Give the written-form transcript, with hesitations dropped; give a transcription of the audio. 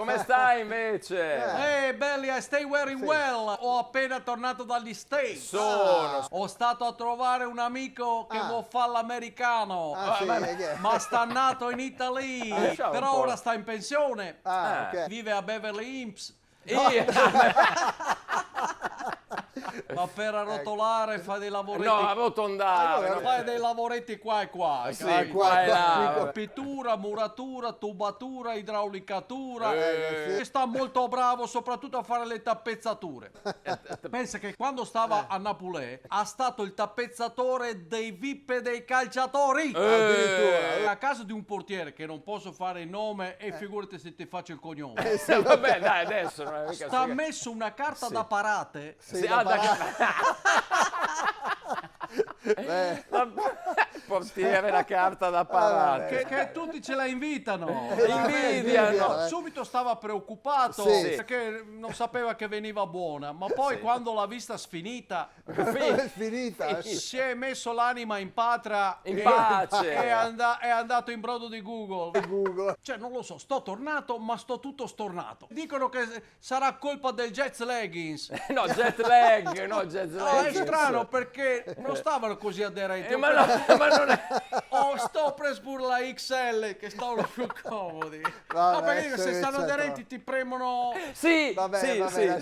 Come stai invece? Belli, I stay very well. Ho appena tornato dagli States. Sono. Ho stato a trovare un amico che vuol fare l'americano. Sì, Ma sta nato in Italia. Lasciamo un Però po'. ora sta in pensione. ok. Vive a Beverly Hills. Io- Ma per arrotolare fa dei lavoretti. No, arrotondare. Allora, no. Fai dei lavoretti qua e qua. Sì, capito? qua e là. Pittura, muratura, tubatura, idraulicatura. sì. E sta molto bravo soprattutto a fare le tappezzature. Pensa che quando stava a Napolè ha stato il tappezzatore dei VIP e dei calciatori. Addirittura. A casa di un portiere che non posso fare il nome e figurati se ti faccio il cognome. Vabbè, dai, adesso non è mica Sta messo una carta da parate. Sì, portiere la carta da parate. Che tutti ce la invitano. Invidiano. Subito stava preoccupato Sì. perché non sapeva che veniva buona, ma poi quando l'ha vista sfinita È finita. si è messo l'anima in patria In e pace. è andato in brodo di Google. Google. Cioè non lo so, sto tornato ma sto tutto stornato. Dicono che sarà colpa del jet leggings. No, jet lag, no, jet No, lag. è strano perché non stavano così aderenti. Ma non è... Sto preso pure la XL che stavano più comodi. Vabbè, Ma perché se eccetera. stanno aderenti ti premono. Sì, Vabbè, sì, vabbè, sì, lascia